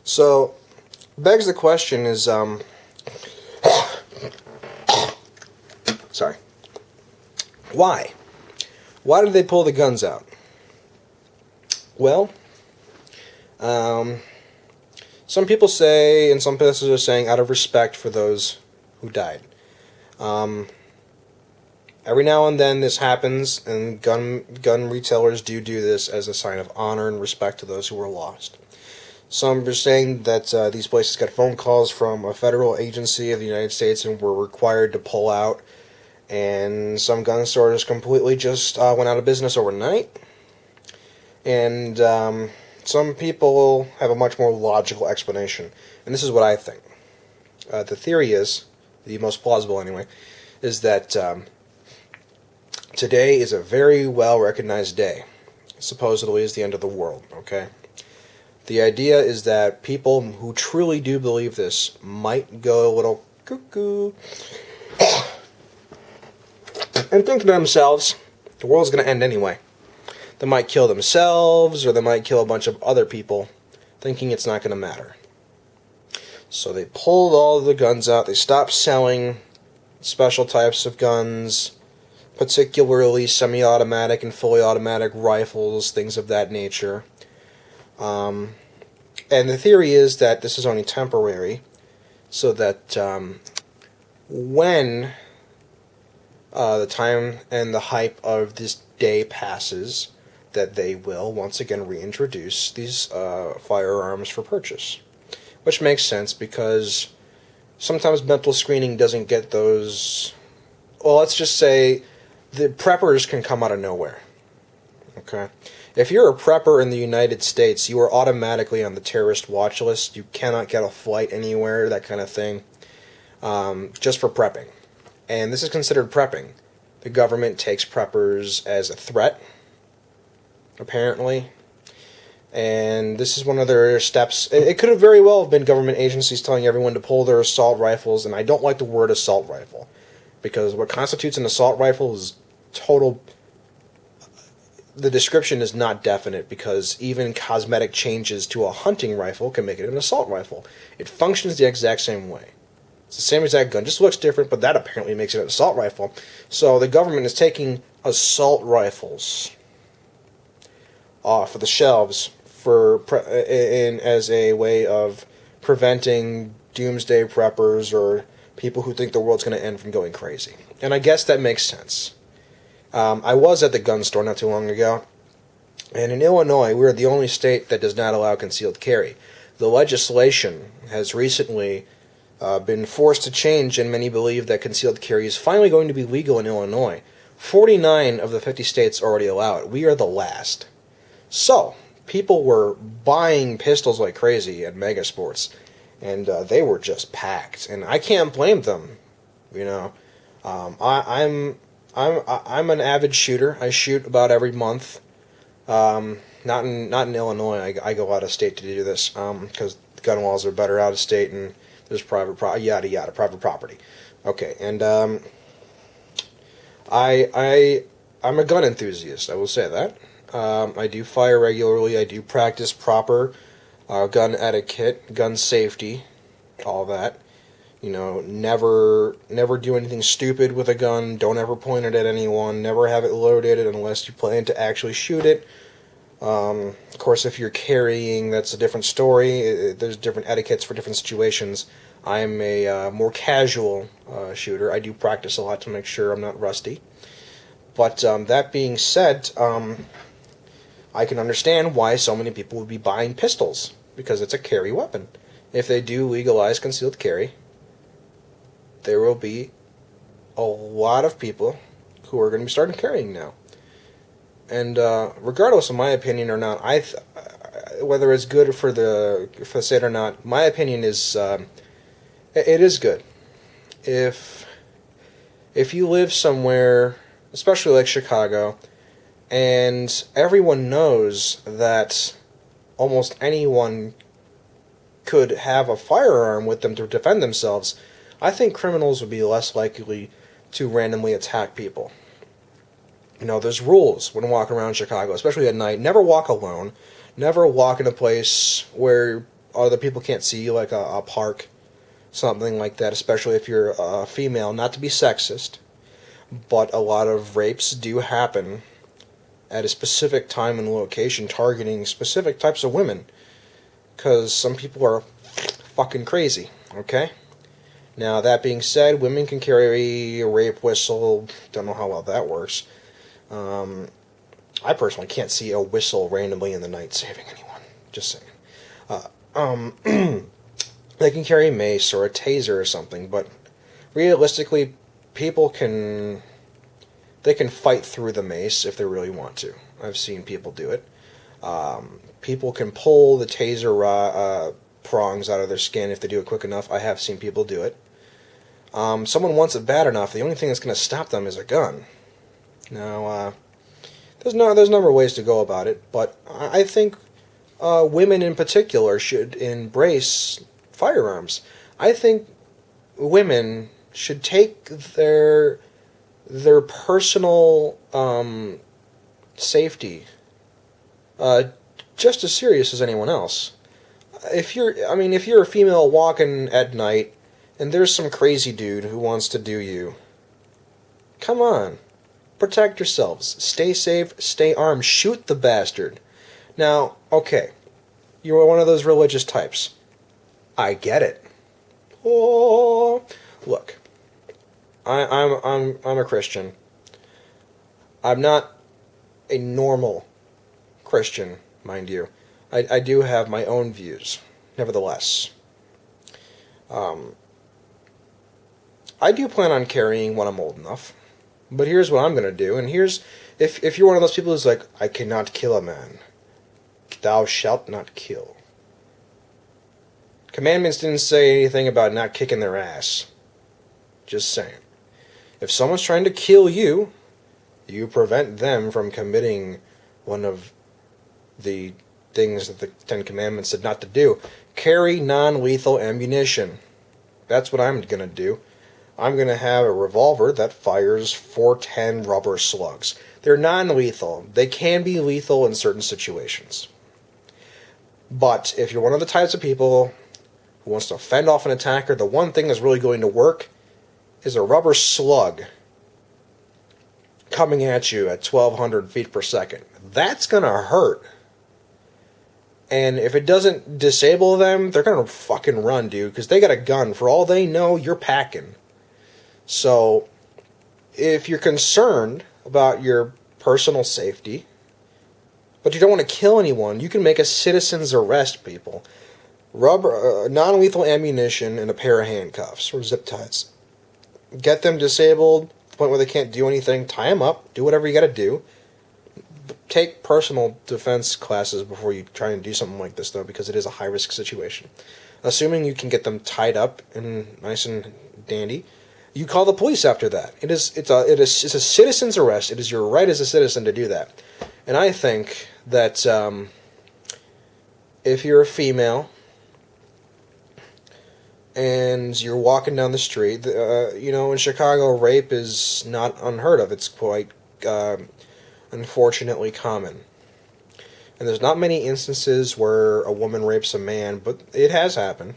So, begs the question is, sorry, why? Why did they pull the guns out? Well, some people say, and some places are saying, out of respect for those who died. Every now and then this happens, and gun retailers do this as a sign of honor and respect to those who were lost. Some are saying that these places got phone calls from a federal agency of the United States and were required to pull out, and some gun stores completely just went out of business overnight. And some people have a much more logical explanation, and this is what I think. The theory is, the most plausible anyway, is that today is a very well recognized day. Supposedly is the end of the world, okay? The idea is that people who truly do believe this might go a little cuckoo and think to themselves, the world's going to end anyway. They might kill themselves, or they might kill a bunch of other people, thinking it's not going to matter. So they pulled all of the guns out. They stopped selling special types of guns, particularly semi-automatic and fully automatic rifles, things of that nature. And the theory is that this is only temporary, so that when the time and the hype of this day passes, that they will once again reintroduce these firearms for purchase. Which makes sense, because sometimes mental screening doesn't get those... Well, let's just say the preppers can come out of nowhere. Okay? If you're a prepper in the United States, you are automatically on the terrorist watch list. You cannot get a flight anywhere, that kind of thing, just for prepping. And this is considered prepping. The government takes preppers as a threat, apparently. And this is one of their steps. It could have very well have been government agencies telling everyone to pull their assault rifles, and I don't like the word assault rifle, because what constitutes an assault rifle is total... The description is not definite, because even cosmetic changes to a hunting rifle can make it an assault rifle. It functions the exact same way. It's the same exact gun, just looks different, but that apparently makes it an assault rifle. So the government is taking assault rifles off of the shelves as a way of preventing doomsday preppers or people who think the world's going to end from going crazy. And I guess that makes sense. I was at the gun store not too long ago, and in Illinois, we're the only state that does not allow concealed carry. The legislation has recently been forced to change, and many believe that concealed carry is finally going to be legal in Illinois. 49 of the 50 states already allow it. We are the last. So, people were buying pistols like crazy at Mega Sports, and they were just packed. And I can't blame them. You know, I'm an avid shooter. I shoot about every month. Not in Illinois. I go out of state to do this because gun laws are better out of state, and there's private property. Okay, and I'm a gun enthusiast. I will say that. I do fire regularly. I do practice proper gun etiquette, gun safety, all that. You know, never do anything stupid with a gun. Don't ever point it at anyone. Never have it loaded unless you plan to actually shoot it. Of course, if you're carrying, that's a different story. There's different etiquettes for different situations. I'm a more casual shooter. I do practice a lot to make sure I'm not rusty. But that being said, I can understand why so many people would be buying pistols, because it's a carry weapon. If they do legalize concealed carry, there will be a lot of people who are going to be starting carrying now. And regardless of my opinion or not, whether it's good for the state or not, my opinion is it is good. If you live somewhere, especially like Chicago, and everyone knows that almost anyone could have a firearm with them to defend themselves, I think criminals would be less likely to randomly attack people. You know, there's rules when walking around Chicago, especially at night. Never walk alone. Never walk in a place where other people can't see you, like a park, something like that, especially if you're a female. Not to be sexist, but a lot of rapes do happen at a specific time and location, targeting specific types of women, because some people are fucking crazy, okay? Now, that being said, women can carry a rape whistle. Don't know how well that works. I personally can't see a whistle randomly in the night saving anyone. Just saying. They can carry a mace or a taser or something, but realistically, people can... They can fight through the mace if they really want to. I've seen people do it. People can pull the taser prongs out of their skin if they do it quick enough. I have seen people do it. Someone wants it bad enough, the only thing that's going to stop them is a gun. Now, there's a number of ways to go about it, but I think women in particular should embrace firearms. I think women should take their personal safety just as serious as anyone else. If you're a female walking at night and there's some crazy dude who wants to do you, come on, protect yourselves, stay safe, stay armed, shoot the bastard. Now, okay, you're one of those religious types. I get it. Oh, look. I'm a Christian. I'm not a normal Christian, mind you. I do have my own views, nevertheless. I do plan on carrying when I'm old enough. But here's what I'm going to do, and here's... If you're one of those people who's like, I cannot kill a man. Thou shalt not kill. Commandments didn't say anything about not kicking their ass. Just saying. If someone's trying to kill you, you prevent them from committing one of the things that the Ten Commandments said not to do. Carry non-lethal ammunition. That's what I'm going to do. I'm going to have a revolver that fires 410 rubber slugs. They're non-lethal. They can be lethal in certain situations. But if you're one of the types of people who wants to fend off an attacker, the one thing that's really going to work is a rubber slug coming at you at 1,200 feet per second. That's going to hurt. And if it doesn't disable them, they're going to fucking run, dude, because they got a gun. For all they know, you're packing. So, if you're concerned about your personal safety, but you don't want to kill anyone, you can make a citizen's arrest, people. Rubber, non-lethal ammunition and a pair of handcuffs or zip ties. Get them disabled to the point where they can't do anything. Tie them up. Do whatever you got to do. Take personal defense classes before you try and do something like this, though, because it is a high-risk situation. Assuming you can get them tied up and nice and dandy, you call the police after that. It's a citizen's arrest. It is your right as a citizen to do that. And I think that if you're a female and you're walking down the street, in Chicago, rape is not unheard of. It's quite, unfortunately, common. And there's not many instances where a woman rapes a man, but it has happened.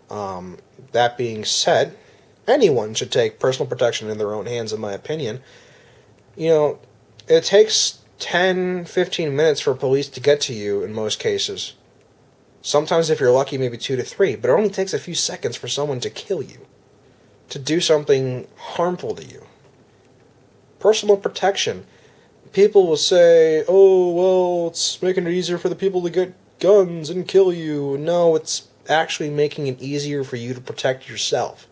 That being said, anyone should take personal protection in their own hands, in my opinion. It takes 10, 15 minutes for police to get to you in most cases. Sometimes, if you're lucky, maybe 2 to 3, but it only takes a few seconds for someone to kill you, to do something harmful to you. Personal protection. People will say, oh, well, it's making it easier for the people to get guns and kill you. No, it's actually making it easier for you to protect yourself.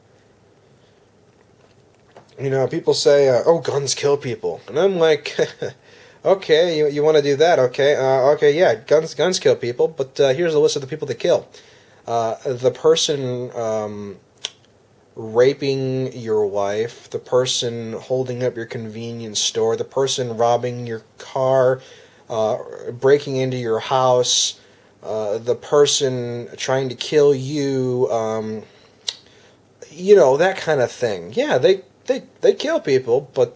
People say, oh, guns kill people. And I'm like, okay, you want to do that, okay? Okay, yeah, guns kill people, but here's a list of the people that kill. The person raping your wife, the person holding up your convenience store, the person robbing your car, breaking into your house, the person trying to kill you, that kind of thing. Yeah, they kill people, but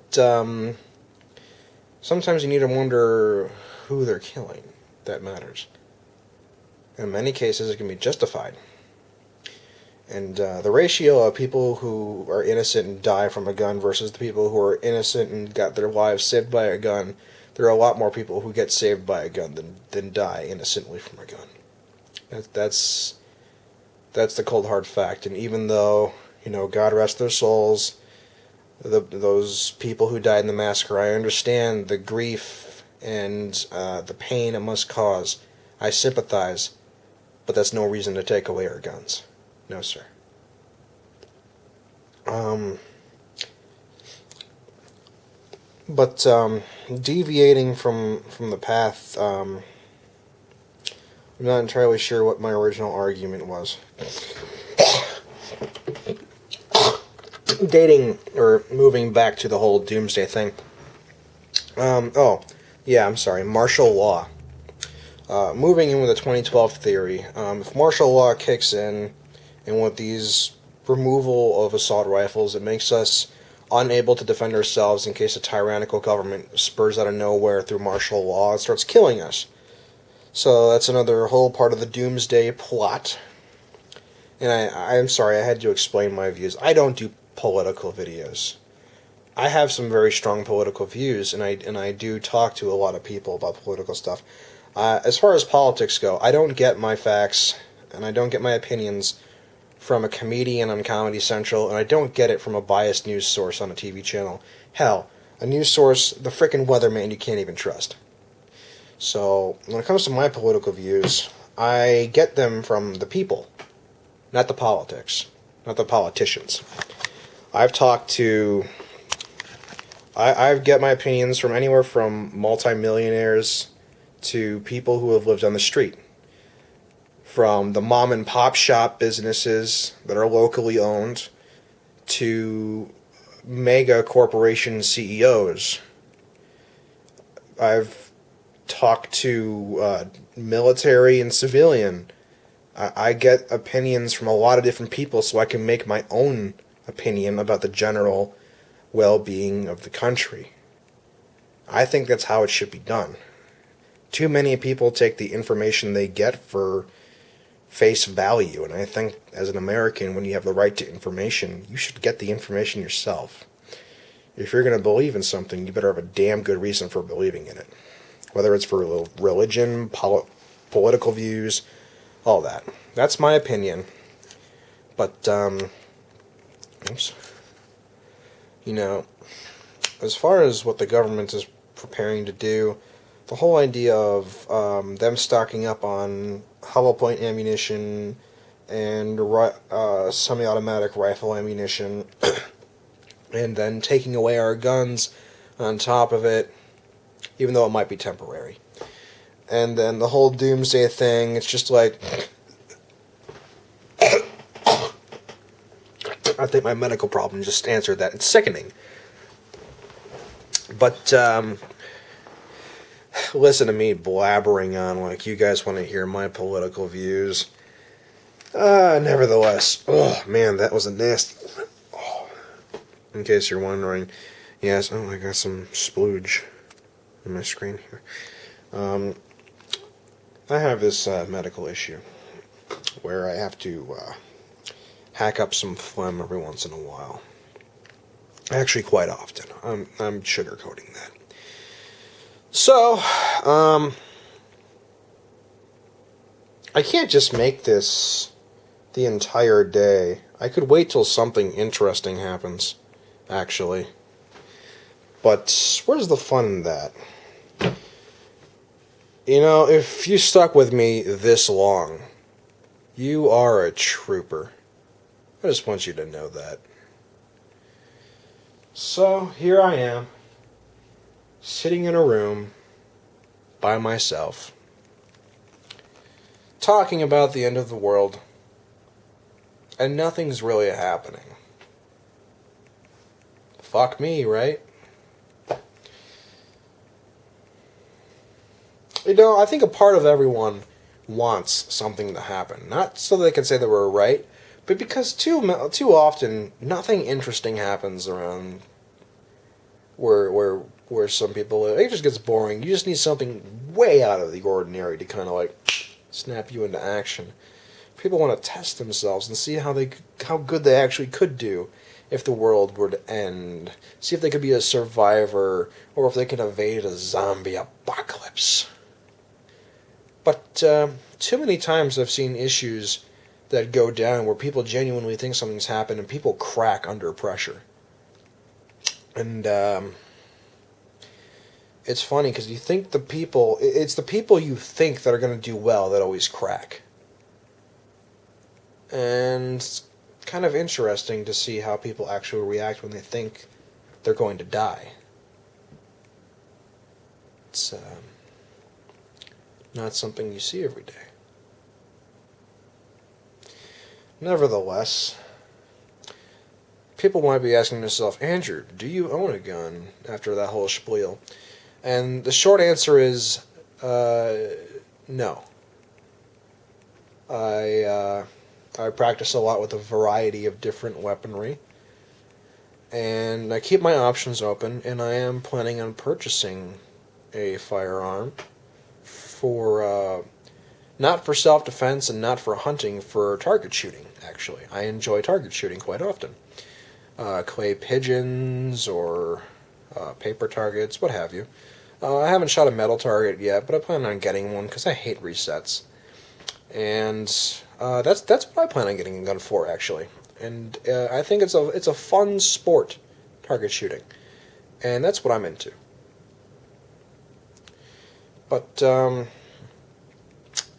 sometimes you need to wonder who they're killing. That matters. In many cases, it can be justified. And the ratio of people who are innocent and die from a gun versus the people who are innocent and got their lives saved by a gun, there are a lot more people who get saved by a gun than die innocently from a gun. That's the cold hard fact. And even though, God rest their souls, those people who died in the massacre, I understand the grief and the pain it must cause. I sympathize, but that's no reason to take away our guns. No, sir. But deviating from the path, I'm not entirely sure what my original argument was. Dating, or moving back to the whole doomsday thing. I'm sorry, martial law. Moving in with the 2012 theory, if martial law kicks in, and with these removal of assault rifles, it makes us unable to defend ourselves in case a tyrannical government spurs out of nowhere through martial law and starts killing us. So that's another whole part of the doomsday plot. And I'm sorry, I had to explain my views. I don't do political videos. I have some very strong political views, and I do talk to a lot of people about political stuff. As far as politics go, I don't get my facts, and I don't get my opinions from a comedian on Comedy Central, and I don't get it from a biased news source on a TV channel. Hell, a news source, the frickin' weatherman you can't even trust. So, when it comes to my political views, I get them from the people, not the politics, not the politicians. I get my opinions from anywhere from multimillionaires to people who have lived on the street. From the mom and pop shop businesses that are locally owned to mega corporation CEOs. I've talked to military and civilian. I get opinions from a lot of different people so I can make my own opinion about the general well-being of the country. I think that's how it should be done. Too many people take the information they get for face value, and I think as an American, when you have the right to information, you should get the information yourself. If you're going to believe in something, you better have a damn good reason for believing in it. Whether it's for religion, political views, all that. That's my opinion. But, as far as what the government is preparing to do, the whole idea of them stocking up on hollow point ammunition and semi-automatic rifle ammunition and then taking away our guns on top of it, even though it might be temporary. And then the whole doomsday thing, it's just like, I think my medical problem just answered that. It's sickening. But, listen to me blabbering on like you guys want to hear my political views. Nevertheless, oh man, that was a nasty. Oh. In case you're wondering, yes, I got some splooge on my screen here. I have this medical issue where I have to hack up some phlegm every once in a while. Actually, quite often. I'm sugarcoating that. So, I can't just make this the entire day. I could wait till something interesting happens, actually. But where's the fun in that? If you stuck with me this long, you are a trooper. I just want you to know that. So, here I am, sitting in a room by myself, talking about the end of the world, and nothing's really happening. Fuck me, right? I think a part of everyone wants something to happen. Not so they can say that we're right, but because too often nothing interesting happens around where some people live. It just gets boring. You just need something way out of the ordinary to kind of like snap you into action. People want to test themselves and see how good they actually could do if the world were to end. See if they could be a survivor or if they can evade a zombie apocalypse. But too many times I've seen issues that go down where people genuinely think something's happened and people crack under pressure. And it's funny because you think it's the people you think that are going to do well that always crack. And it's kind of interesting to see how people actually react when they think they're going to die. It's not something you see every day. Nevertheless, people might be asking themselves, Andrew, do you own a gun after that whole spiel? And the short answer is no. I practice a lot with a variety of different weaponry, and I keep my options open, and I am planning on purchasing a firearm for, not for self-defense and not for hunting, for target shooting, actually. I enjoy target shooting quite often. Clay pigeons or paper targets, what have you. I haven't shot a metal target yet, but I plan on getting one because I hate resets. And that's what I plan on getting a gun for, actually. And I think it's a fun sport, target shooting, and that's what I'm into. But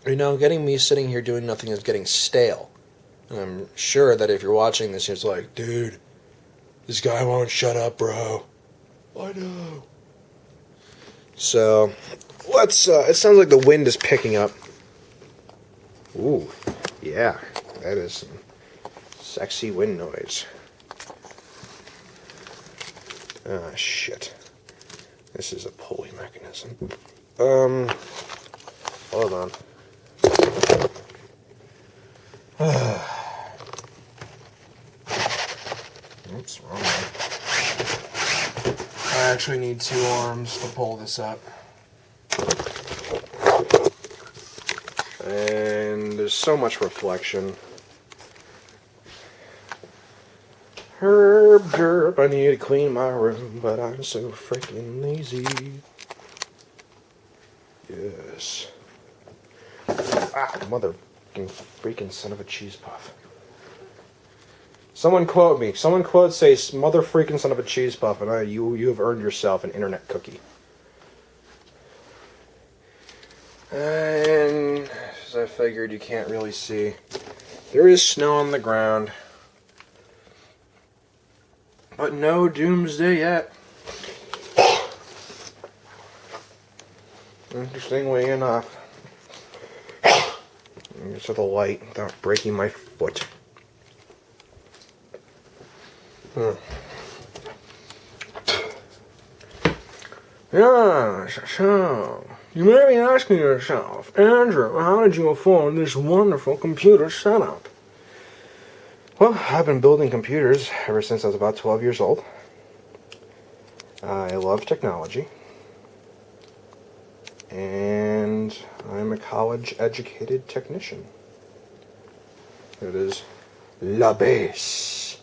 getting me sitting here doing nothing is getting stale. And I'm sure that if you're watching this, it's like, dude, this guy won't shut up, bro. I know. So let's. It sounds like the wind is picking up. Ooh, yeah, that is some sexy wind noise. Ah, shit. This is a pulley mechanism. Hold on. Oops, wrong one. I actually need 2 arms to pull this up. And there's so much reflection. Herb derp, I need to clean my room, but I'm so freaking lazy. Yes. Ah, mother freaking son of a cheese puff. Someone quote me. Someone quote say, mother freaking son of a cheese puff, and you have earned yourself an internet cookie. And as I figured, you can't really see. There is snow on the ground. But no doomsday yet. Interestingly enough. To the light without breaking my foot. Yeah, so you may be asking yourself, Andrew, how did you afford this wonderful computer setup? Well, I've been building computers ever since I was about 12 years old. I love technology. And I'm a college-educated technician. It is la base.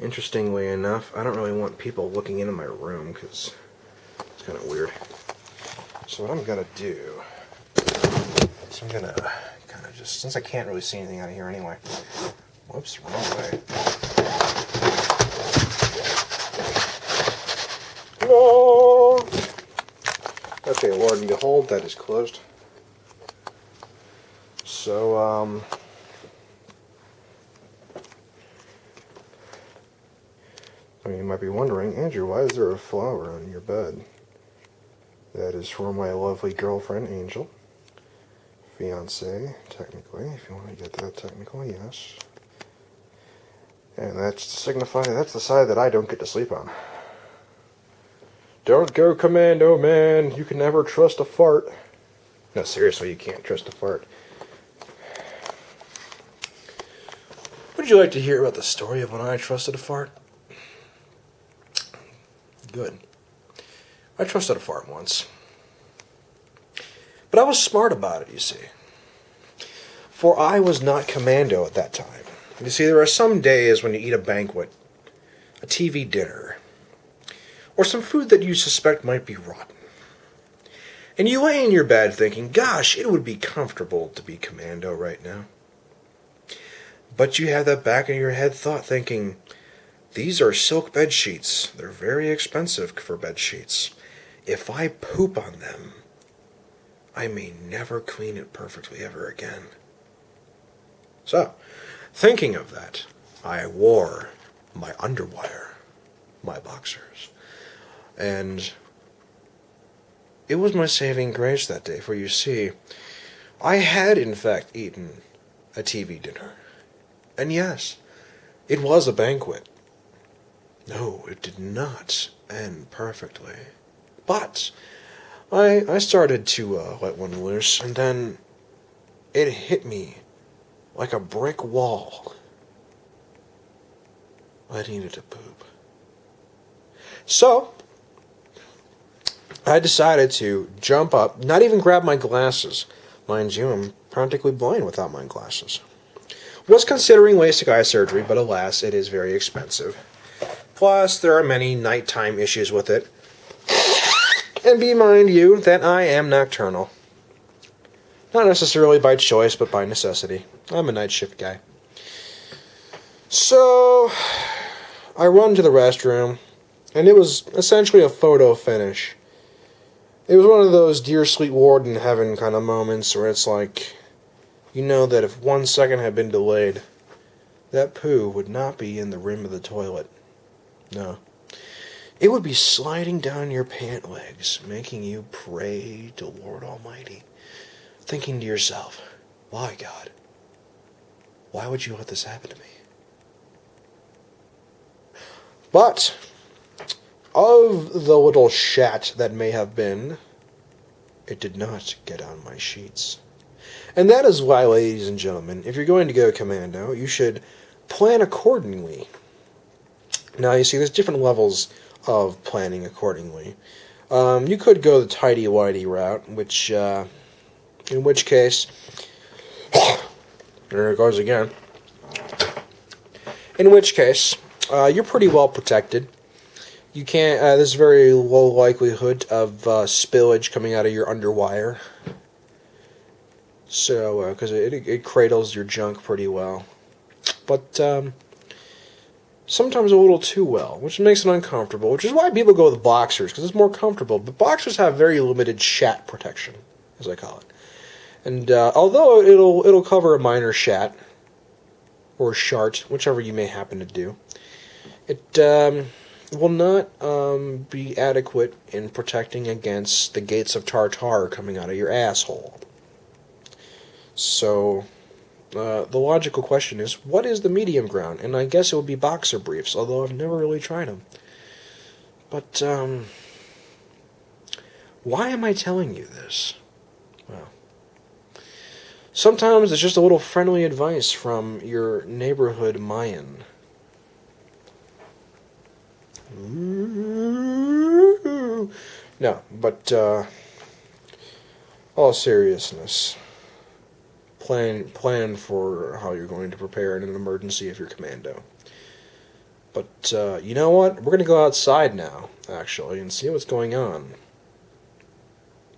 Interestingly enough, I don't really want people looking into my room because it's kind of weird. So what I'm going to do is I'm going to kind of just, since I can't really see anything out of here anyway. Whoops, wrong way. No! Okay, Lord and behold, that is closed. So, you might be wondering, Andrew, why is there a flower on your bed? That is for my lovely girlfriend, Angel. Fiancé, technically, if you want to get that technical, yes. And that's to signify that's the side that I don't get to sleep on. Don't go commando, man. You can never trust a fart. No, seriously, you can't trust a fart. Would you like to hear about the story of when I trusted a fart? Good. I trusted a fart once. But I was smart about it, you see. For I was not commando at that time. You see, there are some days when you eat a banquet, a TV dinner, or some food that you suspect might be rotten. And you lay in your bed thinking, gosh, it would be comfortable to be commando right now. But you have that back in your head thought thinking, these are silk bed sheets. They're very expensive for bed sheets. If I poop on them, I may never clean it perfectly ever again. So, thinking of that, I wore my underwire, my boxers. And it was my saving grace that day, for you see, I had in fact eaten a TV dinner. And yes, it was a banquet. No, it did not end perfectly. But I started to let one loose, and then it hit me like a brick wall. I needed to poop. So, I decided to jump up, not even grab my glasses. Mind you, I'm practically blind without my glasses. Was considering LASIK eye surgery, but alas, it is very expensive. Plus, there are many nighttime issues with it. And be mind you that I am nocturnal. Not necessarily by choice, but by necessity. I'm a night shift guy. So, I run to the restroom, and it was essentially a photo finish. It was one of those dear sweet Lord in heaven kind of moments where it's like, you know that if 1 second had been delayed, that poo would not be in the rim of the toilet. No. It would be sliding down your pant legs, making you pray to Lord Almighty, thinking to yourself, why, God? Why would you let this happen to me? But, of the little shat that may have been, it did not get on my sheets. And that is why, ladies and gentlemen, if you're going to go commando, you should plan accordingly. Now, you see, there's different levels of planning accordingly. You could go the tighty-whitey route, in which case, there it goes again. In which case, you're pretty well protected. You can't, there's very low likelihood of spillage coming out of your underwire. So, because it cradles your junk pretty well. But, sometimes a little too well, which makes it uncomfortable, which is why people go with boxers, because it's more comfortable. But boxers have very limited shat protection, as I call it. And although it'll cover a minor shat, or shart, whichever you may happen to do, it will not be adequate in protecting against the gates of tartar coming out of your asshole. So, the logical question is, what is the medium ground? And I guess it would be boxer briefs, although I've never really tried them. But, why am I telling you this? Well, sometimes it's just a little friendly advice from your neighborhood Mayan. No, but, all seriousness, plan for how you're going to prepare in an emergency if you're commando. But, you know what? We're going to go outside now, actually, and see what's going on.